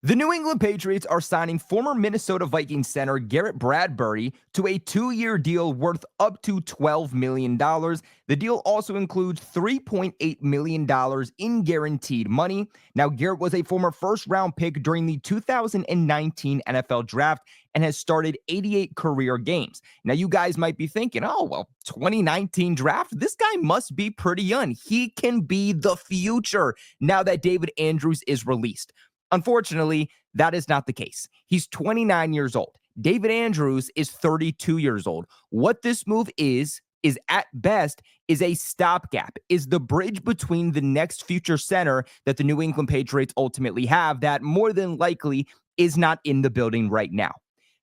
The New England Patriots are signing former Minnesota Vikings center Garrett Bradbury to a 2-year deal worth up to $12 million. The deal also includes $3.8 million in guaranteed money. Now, Garrett was a former first-round pick during the 2019 NFL Draft and has started 88 career games. Now, you guys might be thinking, oh, well, 2019 draft, this guy must be pretty young. He can be the future now that David Andrews is released. Unfortunately, that is not the case. He's 29 years old. David Andrews is 32 years old. What this move is at best is a stopgap, is the bridge between the next future center that the New England Patriots ultimately have that more than likely is not in the building right now.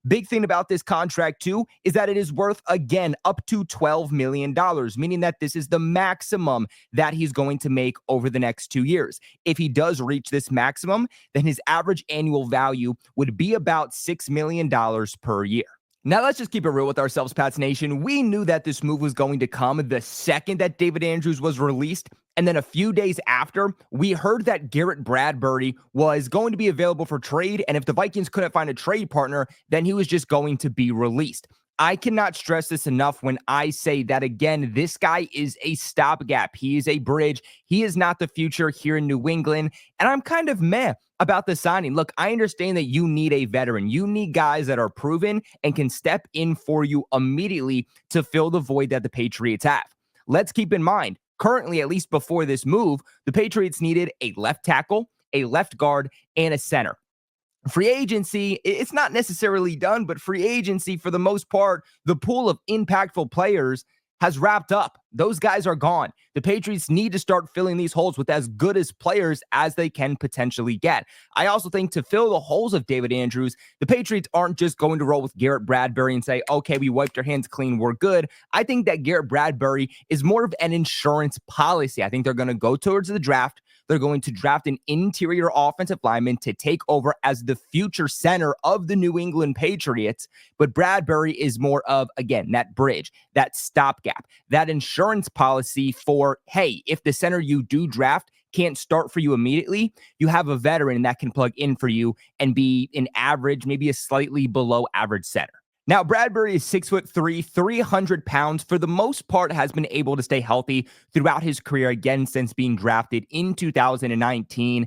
Big thing about this contract, too, is that it is worth, again, up to $12 million, meaning that this is the maximum that he's going to make over the next 2 years. If he does reach this maximum, then his average annual value would be about $6 million per year. Now, let's just keep it real with ourselves, Pats Nation. We knew that this move was going to come the second that David Andrews was released. And then a few days after, we heard that Garrett Bradbury was going to be available for trade. And if the Vikings couldn't find a trade partner, then he was just going to be released. I cannot stress this enough when I say that, again, this guy is a stopgap. He is a bridge. He is not the future here in New England. And I'm kind of meh about the signing. Look, I understand that you need a veteran. You need guys that are proven and can step in for you immediately to fill the void that the Patriots have. Let's keep in mind, currently, at least before this move, the Patriots needed a left tackle, a left guard, and a center. Free agency, it's not necessarily done, but free agency, for the most part, the pool of impactful players has wrapped up. Those guys are gone. The Patriots need to start filling these holes with as good as players as they can potentially get. I also think to fill the holes of David Andrews, the Patriots aren't just going to roll with Garrett Bradbury and say, okay, we wiped our hands clean, we're good. I think that Garrett Bradbury is more of an insurance policy. I think they're going to go towards the draft. They're going to draft an interior offensive lineman to take over as the future center of the New England Patriots. But Bradbury is more of, again, that bridge, that stopgap, that insurance policy for, hey, if the center you do draft can't start for you immediately, you have a veteran that can plug in for you and be an average, maybe a slightly below average center. Now, Bradbury is 6'3", 300 pounds. For the most part, has been able to stay healthy throughout his career, again, since being drafted in 2019.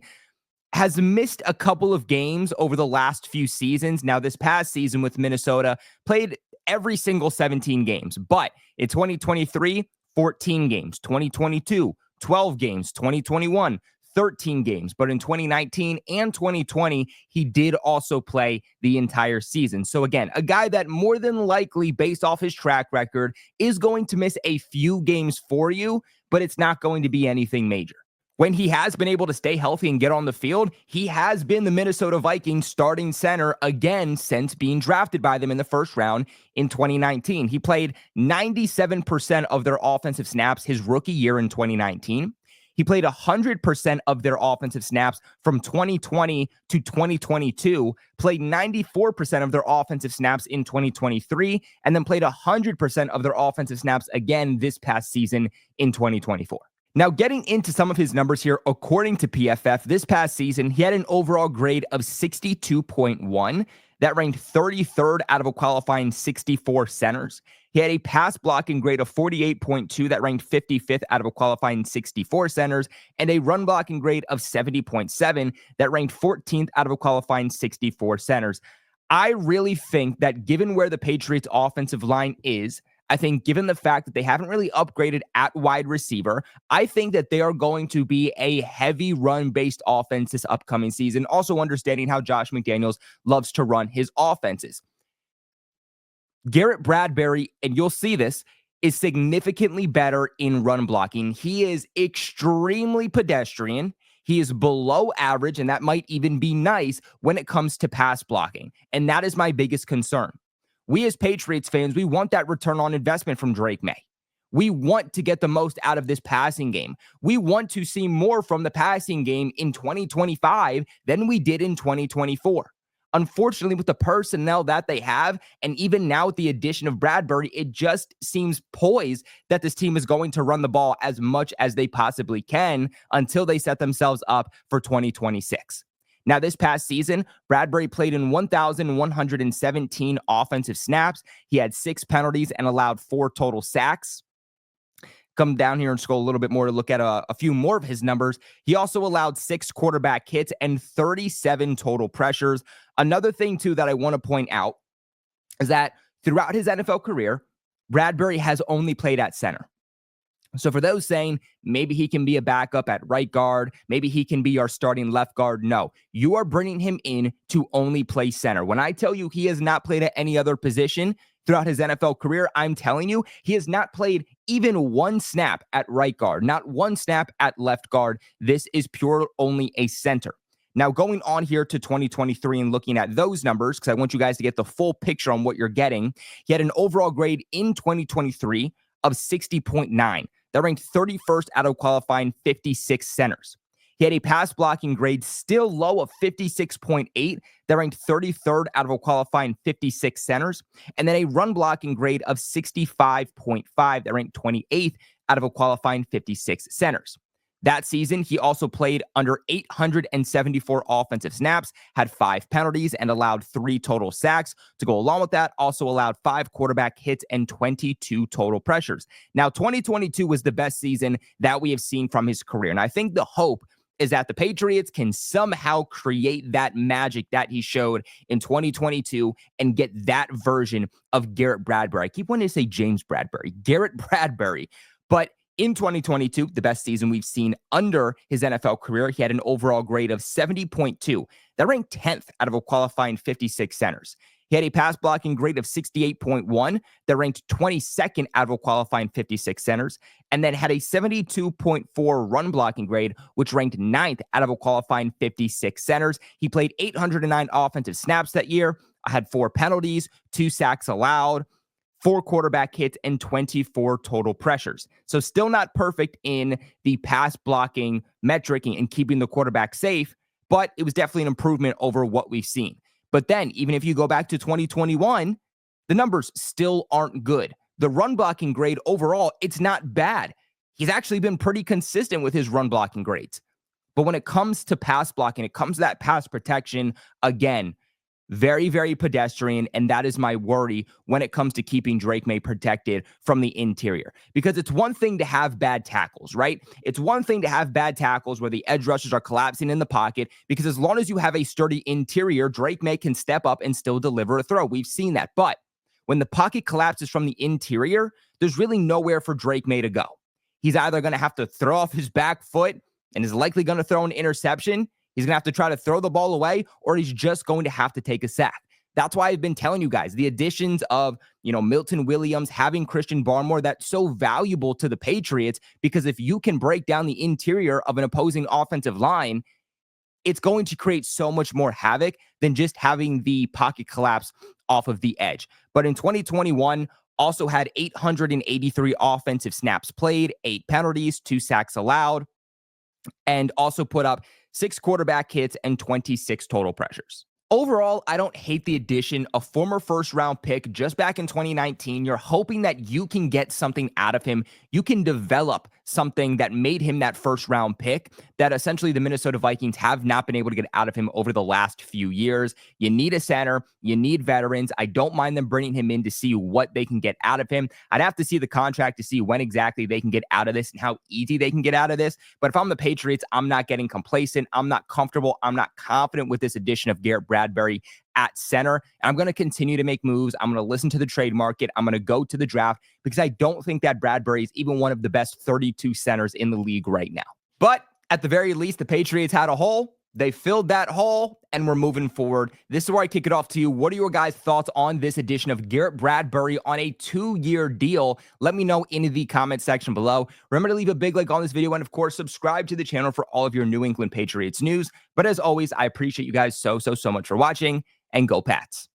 Has missed a couple of games over the last few seasons. Now, this past season with Minnesota, played every single 17 games. But in 2023, 14 games. 2022, 12 games. 2021, 13 games. But in 2019 and 2020, he did also play the entire season. So again, a guy that more than likely, based off his track record, is going to miss a few games for you, but it's not going to be anything major. When he has been able to stay healthy and get on the field, he has been the Minnesota Vikings starting center again since being drafted by them in the first round in 2019. He played 97% of their offensive snaps his rookie year in 2019. He played 100% of their offensive snaps from 2020 to 2022, played 94% of their offensive snaps in 2023, and then played 100% of their offensive snaps again this past season in 2024. Now, getting into some of his numbers here, according to PFF, this past season, he had an overall grade of 62.1. That ranked 33rd out of a qualifying 64 centers. He had a pass blocking grade of 48.2 that ranked 55th out of a qualifying 64 centers, and a run blocking grade of 70.7 that ranked 14th out of a qualifying 64 centers. I really think that given where the Patriots' offensive line is, I think given the fact that they haven't really upgraded at wide receiver, I think that they are going to be a heavy run-based offense this upcoming season, also understanding how Josh McDaniels loves to run his offenses. Garrett Bradbury, and you'll see this, is significantly better in run blocking. He is extremely pedestrian. He is below average, and that might even be nice when it comes to pass blocking. And that is my biggest concern. We as Patriots fans, we want that return on investment from Drake May. We want to get the most out of this passing game. We want to see more from the passing game in 2025 than we did in 2024. Unfortunately, with the personnel that they have, and even now with the addition of Bradbury, it just seems poised that this team is going to run the ball as much as they possibly can until they set themselves up for 2026. Now, this past season, Bradbury played in 1,117 offensive snaps. He had 6 penalties and allowed 4 total sacks. Come down here and scroll a little bit more to look at a few more of his numbers. He also allowed 6 quarterback hits and 37 total pressures. Another thing, too, that I want to point out is that throughout his NFL career, Bradbury has only played at center. So for those saying maybe he can be a backup at right guard, maybe he can be our starting left guard, no. You are bringing him in to only play center. When I tell you he has not played at any other position throughout his NFL career, I'm telling you he has not played even 1 snap at right guard, not 1 snap at left guard. This is pure only a center. Now, going on here to 2023 and looking at those numbers, because I want you guys to get the full picture on what you're getting, he had an overall grade in 2023 of 60.9. That ranked 31st out of qualifying 56 centers. He had a pass blocking grade still low of 56.8. That ranked 33rd out of a qualifying 56 centers. And then a run blocking grade of 65.5. That ranked 28th out of a qualifying 56 centers. That season, he also played under 874 offensive snaps, had 5 penalties, and allowed 3 total sacks. To go along with that, also allowed 5 quarterback hits and 22 total pressures. Now, 2022 was the best season that we have seen from his career. And I think the hope is that the Patriots can somehow create that magic that he showed in 2022 and get that version of Garrett Bradbury. I keep wanting to say James Bradbury, Garrett Bradbury, but in 2022, the best season we've seen under his NFL career, he had an overall grade of 70.2. That ranked 10th out of a qualifying 56 centers. He had a pass blocking grade of 68.1 that ranked 22nd out of a qualifying 56 centers, and then had a 72.4 run blocking grade, which ranked 9th out of a qualifying 56 centers. He played 809 offensive snaps that year, had 4 penalties, 2 sacks allowed, 4 quarterback hits, and 24 total pressures. So still not perfect in the pass blocking metric and keeping the quarterback safe, but it was definitely an improvement over what we've seen. But then, even if you go back to 2021, the numbers still aren't good. The run blocking grade overall, it's not bad. He's actually been pretty consistent with his run blocking grades. But when it comes to pass blocking, it comes to that pass protection, again, very, very pedestrian, and that is my worry when it comes to keeping Drake May protected from the interior. Because it's one thing to have bad tackles, right? It's one thing to have bad tackles where the edge rushers are collapsing in the pocket, because as long as you have a sturdy interior, Drake May can step up and still deliver a throw. We've seen that. But when the pocket collapses from the interior, there's really nowhere for Drake May to go. He's either going to have to throw off his back foot and is likely going to throw an interception. He's going to have to try to throw the ball away, or he's just going to have to take a sack. That's why I've been telling you guys the additions of, Milton Williams, having Christian Barmore, that's so valuable to the Patriots, because if you can break down the interior of an opposing offensive line, it's going to create so much more havoc than just having the pocket collapse off of the edge. But in 2021, also had 883 offensive snaps played, 8 penalties, 2 sacks allowed, and also put up 6 quarterback hits and 26 total pressures. Overall, I don't hate the addition of former first-round pick just back in 2019. You're hoping that you can get something out of him. You can develop something that made him that first-round pick that essentially the Minnesota Vikings have not been able to get out of him over the last few years. You need a center. You need veterans. I don't mind them bringing him in to see what they can get out of him. I'd have to see the contract to see when exactly they can get out of this and how easy they can get out of this. But if I'm the Patriots, I'm not getting complacent. I'm not comfortable. I'm not confident with this addition of Garrett Bradbury at center. And I'm going to continue to make moves. I'm going to listen to the trade market. I'm going to go to the draft, because I don't think that Bradbury is even one of the best 32 centers in the league right now. But at the very least, the Patriots had a hole. They filled that hole, and we're moving forward. This is where I kick it off to you. What are your guys' thoughts on this addition of Garrett Bradbury on a 2-year deal? Let me know in the comment section below. Remember to leave a big like on this video, and of course, subscribe to the channel for all of your New England Patriots news. But as always, I appreciate you guys so much for watching, and go Pats.